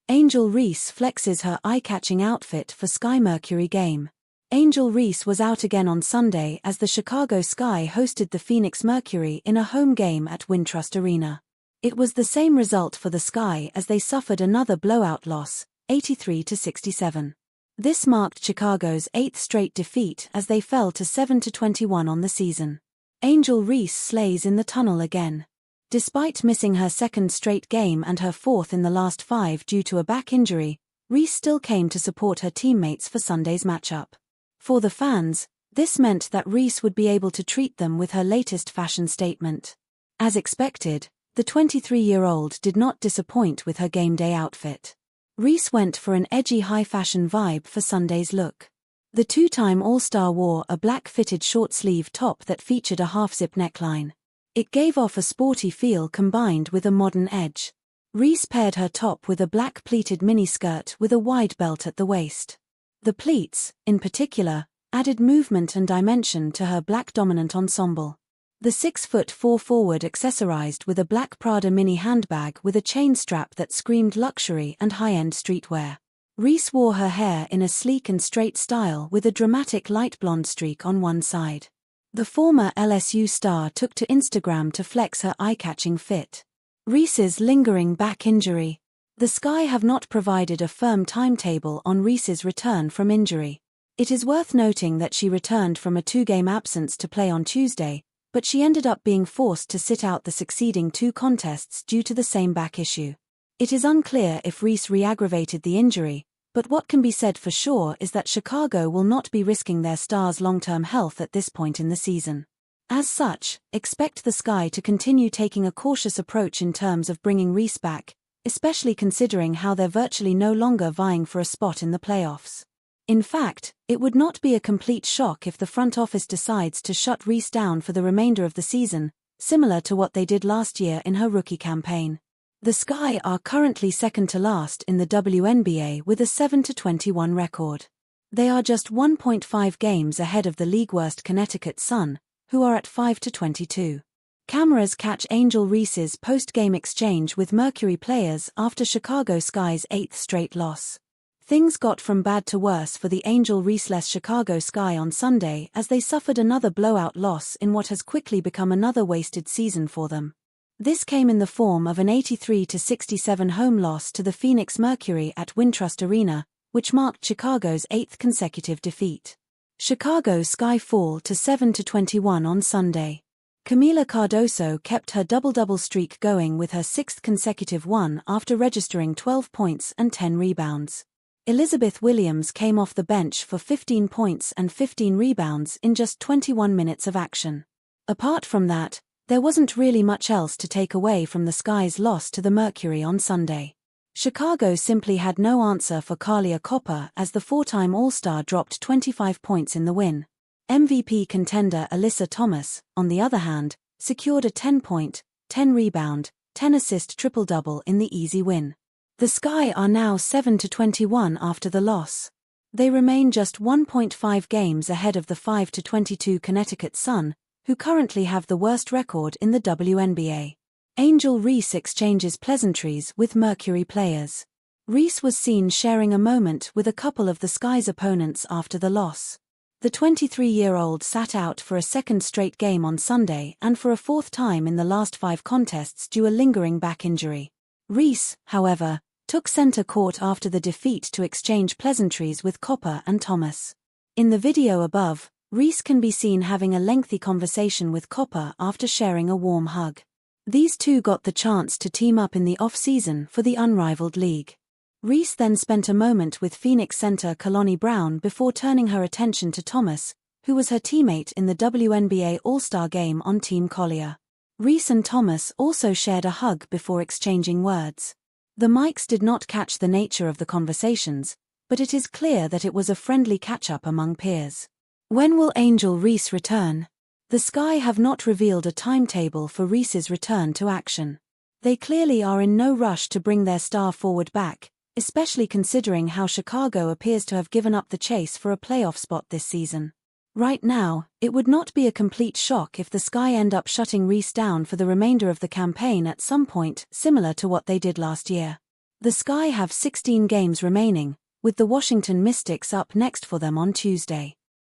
Angel Reese flexes her eye-catching outfit for Sky-Mercury game. Angel Reese was out again on Sunday as the Chicago Sky hosted the Phoenix Mercury in a home game at Wintrust Arena. It was the same result for the Sky as they suffered another blowout loss, 83-67. This marked Chicago's 8th straight defeat as they fell to 7-21 on the season. Angel Reese slays in the tunnel again. Despite missing her second straight game and her fourth in the last 5 due to a back injury, Reese still came to support her teammates for Sunday's matchup. For the fans, this meant that Reese would be able to treat them with her latest fashion statement. As expected, the 23-year-old did not disappoint with her game day outfit. Reese went for an edgy high-fashion vibe for Sunday's look. The two-time All-Star wore a black-fitted short-sleeve top that featured a half-zip neckline. It gave off a sporty feel combined with a modern edge. Reese paired her top with a black pleated miniskirt with a wide belt at the waist. The pleats, in particular, added movement and dimension to her black dominant ensemble. The 6'4" forward accessorized with a black Prada mini handbag with a chain strap that screamed luxury and high-end streetwear. Reese wore her hair in a sleek and straight style with a dramatic light blonde streak on one side. The former LSU star took to Instagram to flex her eye-catching fit. Reese's lingering back injury. The Sky have not provided a firm timetable on Reese's return from injury. It is worth noting that she returned from a 2-game absence to play on Tuesday, but she ended up being forced to sit out the succeeding 2 contests due to the same back issue. It is unclear if Reese re-aggravated the injury, but what can be said for sure is that Chicago will not be risking their star's long-term health at this point in the season. As such, expect the Sky to continue taking a cautious approach in terms of bringing Reese back, especially considering how they're virtually no longer vying for a spot in the playoffs. In fact, it would not be a complete shock if the front office decides to shut Reese down for the remainder of the season, similar to what they did last year in her rookie campaign. The Sky are currently second to last in the WNBA with a 7-21 record. They are just 1.5 games ahead of the league-worst Connecticut Sun, who are at 5-22. Cameras catch Angel Reese's post-game exchange with Mercury players after Chicago Sky's 8th straight loss. Things got from bad to worse for the Angel Reese-less Chicago Sky on Sunday as they suffered another blowout loss in what has quickly become another wasted season for them. This came in the form of an 83-67 home loss to the Phoenix Mercury at Wintrust Arena, which marked Chicago's 8th consecutive defeat. Chicago Sky fall to 7-21 on Sunday. Camila Cardoso kept her double-double streak going with her 6th consecutive one after registering 12 points and 10 rebounds. Elizabeth Williams came off the bench for 15 points and 15 rebounds in just 21 minutes of action. Apart from that, there wasn't really much else to take away from the Sky's loss to the Mercury on Sunday. Chicago simply had no answer for Kahlia Copper as the 4-time All-Star dropped 25 points in the win. MVP contender Alyssa Thomas, on the other hand, secured a 10-point, 10-rebound, 10-assist triple-double in the easy win. The Sky are now 7-21 after the loss. They remain just 1.5 games ahead of the 5-22 Connecticut Sun, who currently have the worst record in the WNBA. Angel Reese exchanges pleasantries with Mercury players. Reese was seen sharing a moment with a couple of the Sky's opponents after the loss. The 23-year-old sat out for a second straight game on Sunday and for a 4th time in the last 5 contests due a lingering back injury. Reese, however, took center court after the defeat to exchange pleasantries with Copper and Thomas. In the video above, Reese can be seen having a lengthy conversation with Copper after sharing a warm hug. These two got the chance to team up in the off-season for the unrivaled league. Reese then spent a moment with Phoenix center Kalani Brown before turning her attention to Thomas, who was her teammate in the WNBA All-Star game on Team Collier. Reese and Thomas also shared a hug before exchanging words. The mics did not catch the nature of the conversations, but it is clear that it was a friendly catch-up among peers. When will Angel Reese return? The Sky have not revealed a timetable for Reese's return to action. They clearly are in no rush to bring their star forward back, especially considering how Chicago appears to have given up the chase for a playoff spot this season. Right now, it would not be a complete shock if the Sky end up shutting Reese down for the remainder of the campaign at some point, similar to what they did last year. The Sky have 16 games remaining, with the Washington Mystics up next for them on Tuesday.